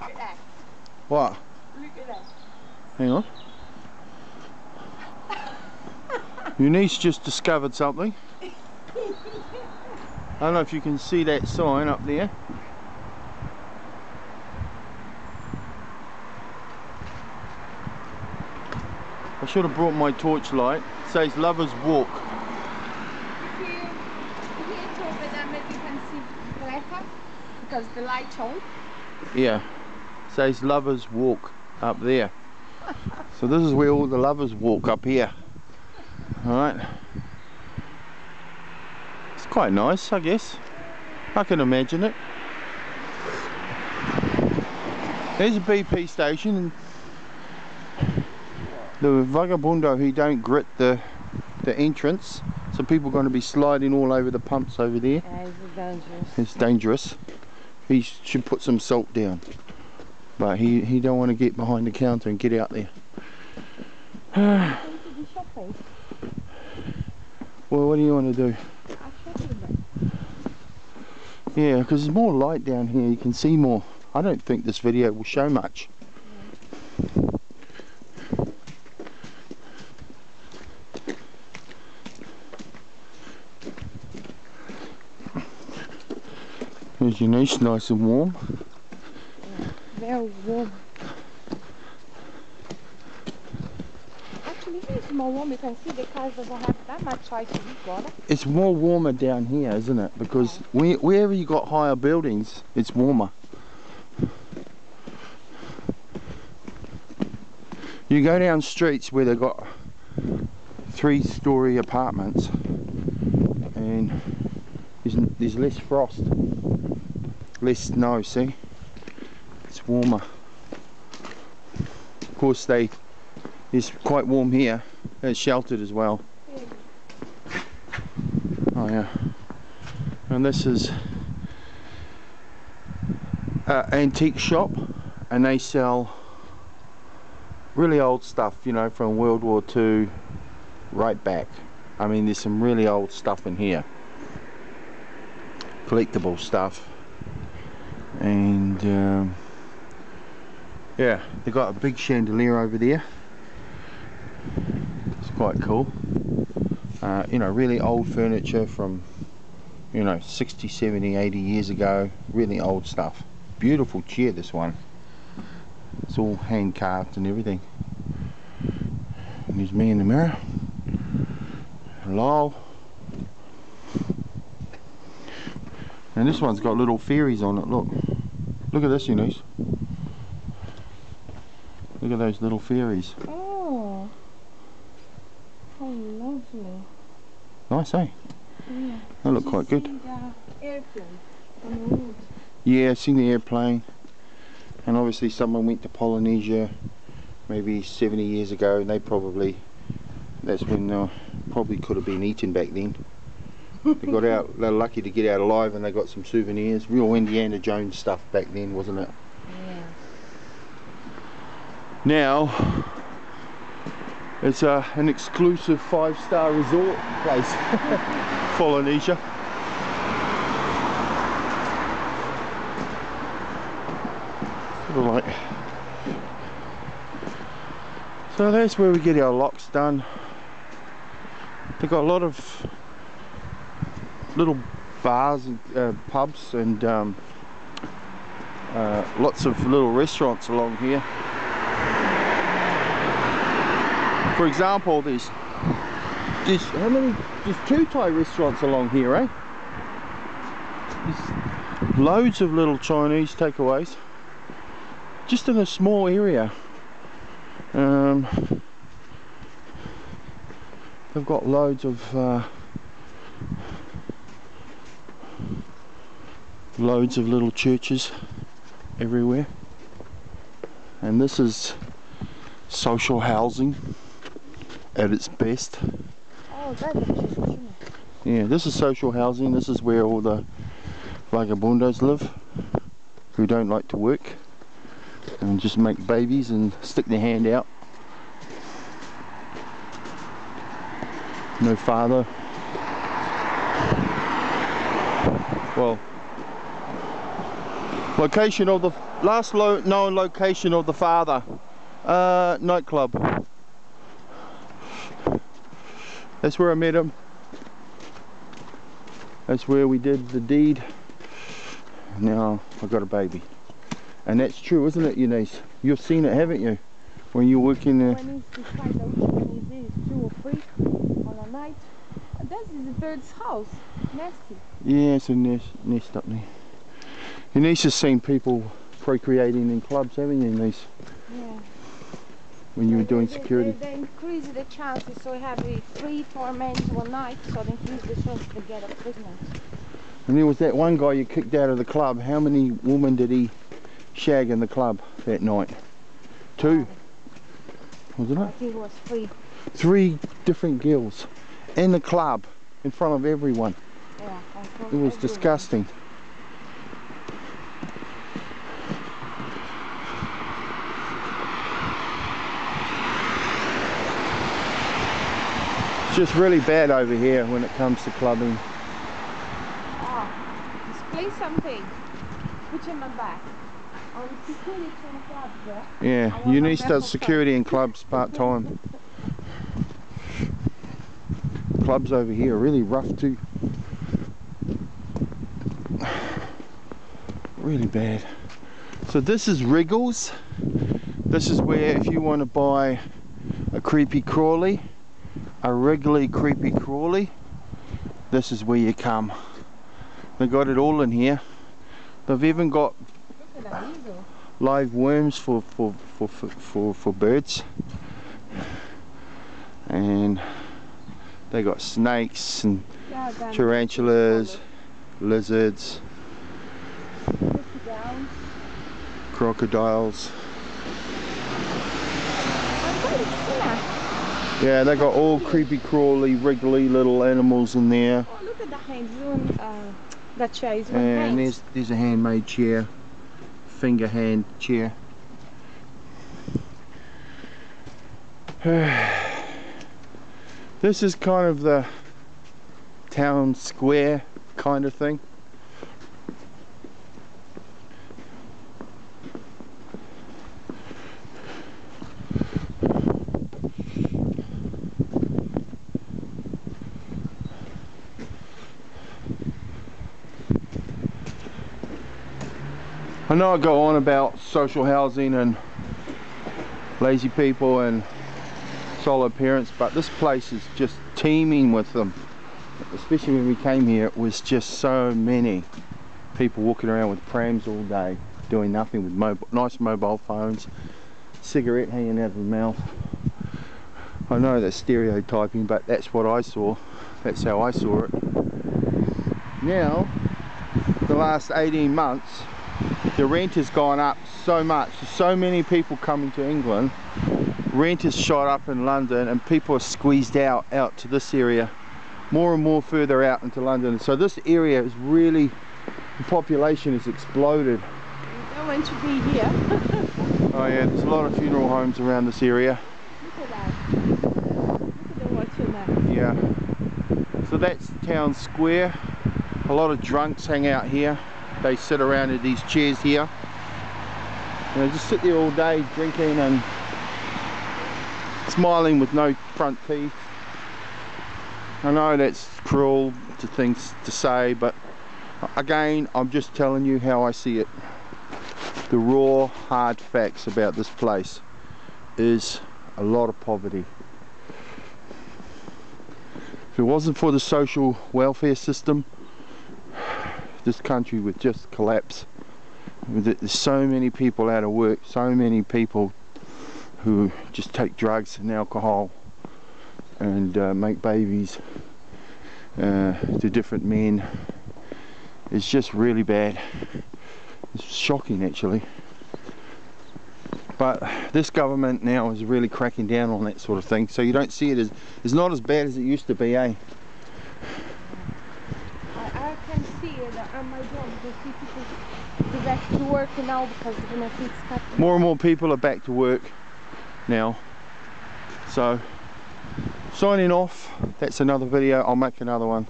at that. What? Look at that. Hang on. Eunice just discovered something. I don't know if you can see that sign up there. I should have brought my torchlight. It says Lovers Walk. If you hit over them, you can see better because the light's on. Yeah. It says Lovers Walk up there. So this is where all the lovers walk up here. Alright. It's quite nice, I guess. I can imagine it. There's a BP station, and the vagabundo, he don't grit the entrance, so people are going to be sliding all over the pumps over there. Yeah, it's dangerous. It's dangerous. He should put some salt down, but he don't want to get behind the counter and get out there. Well, what do you want to do? Yeah, because there's more light down here, you can see more. I don't think this video will show much. Here's your niche, nice and warm. Yeah, very warm. Actually, here it's more warm. You can see the cars doesn't have that much ice in this water. It's more warmer down here, isn't it? Because wherever you got higher buildings, it's warmer. You go down streets where they've got 3-story apartments and there's less frost, less snow, see? It's warmer. Of course it's quite warm here. It's sheltered as well. Oh yeah. And this is an antique shop, and they sell really old stuff, you know, from World War II right back. I mean, there's some really old stuff in here, collectible stuff, and yeah, they got a big chandelier over there. It's quite cool. You know, really old furniture from, you know, 60, 70, 80 years ago. Really old stuff. Beautiful chair, this one. It's all hand carved and everything. And there's me in the mirror. Hello. And this one's got little fairies on it, look. Look at this, Eunice. Look at those little fairies. Oh, how lovely. Nice, eh? Yeah. They look quite good. The airplane on the road. Yeah, I've seen the airplane. And obviously someone went to Polynesia maybe 70 years ago, and that's when probably could have been eaten back then. They got out, they're lucky to get out alive, and they got some souvenirs. Real Indiana Jones stuff back then, wasn't it? Yeah. Now it's an exclusive 5-star resort place. Polynesia. Sort of like. So that's where we get our locks done. They've got a lot of little bars and pubs, and lots of little restaurants along here. For example, there's how many? There's 2 Thai restaurants along here, eh? There's loads of little Chinese takeaways, just in a small area. They've got loads of little churches everywhere, and this is social housing at its best. Oh, that's interesting. Yeah, this is social housing. This is where all the vagabundos live, who don't like to work and just make babies and stick their hand out. No father. Well, location of the Last known location of the father. Nightclub. That's where I met him. That's where we did the deed. Now I got a baby. And that's true, isn't it, Eunice? You've seen it, haven't you? When you're working there. When he's beside the when he's 2 or 3 on a night. This is the bird's house. Nasty. Yeah, it's a nest up there. Eunice has seen people procreating in clubs, haven't you, Eunice? Yeah. When you were doing security. They increase the chances, so we have 3-4 men one night, so they increase the chance to get a pregnant. And there was that one guy you kicked out of the club. How many women did he shag in the club that night? 2, wasn't it? I think it was 3. 3 different girls in the club in front of everyone. Yeah, It was disgusting. It's just really bad over here when it comes to clubbing. Display something. Put him on back. On security in the club there. Yeah, Eunice does security in clubs part-time. Clubs over here are really rough too. Really bad. So this is Wriggles. This is where if you want to buy a creepy crawly, a wriggly creepy crawly, this is where you come. They got it all in here. They've even got live worms for birds, and they got snakes and tarantulas, lizards, crocodiles. Yeah, they got all creepy crawly, wriggly little animals in there. Oh, look at the hands. That chair is and there's a handmade chair, finger hand chair. This is kind of the town square kind of thing. I know I go on about social housing and lazy people and solo parents, but this place is just teeming with them. Especially when we came here, it was just so many people walking around with prams all day, doing nothing with nice mobile phones, cigarette hanging out of the mouth. I know that's stereotyping, but that's what I saw. That's how I saw it. Now, the last 18 months, the rent has gone up so much. So many people coming to England. Rent has shot up in London, and people are squeezed out to this area, more and more further out into London. So this area is really, the population has exploded. You don't want to be here. Oh yeah, there's a lot of funeral homes around this area. Look at that. Look at the water there. Yeah. So that's town square. A lot of drunks hang out here. They sit around in these chairs here. And they just sit there all day drinking and smiling with no front teeth. I know that's cruel to things to say, but again, I'm just telling you how I see it. The raw, hard facts about this place is a lot of poverty. If it wasn't for the social welfare system, this country would just collapse. There's so many people out of work, so many people who just take drugs and alcohol and make babies to different men. It's just really bad. It's shocking actually. But this government now is really cracking down on that sort of thing, so you don't see it as, it's not as bad as it used to be, eh? I can see it on my job. You see people go back to work now because the benefits cut. More and more people are back to work now. So, signing off. That's another video. I'll make another one.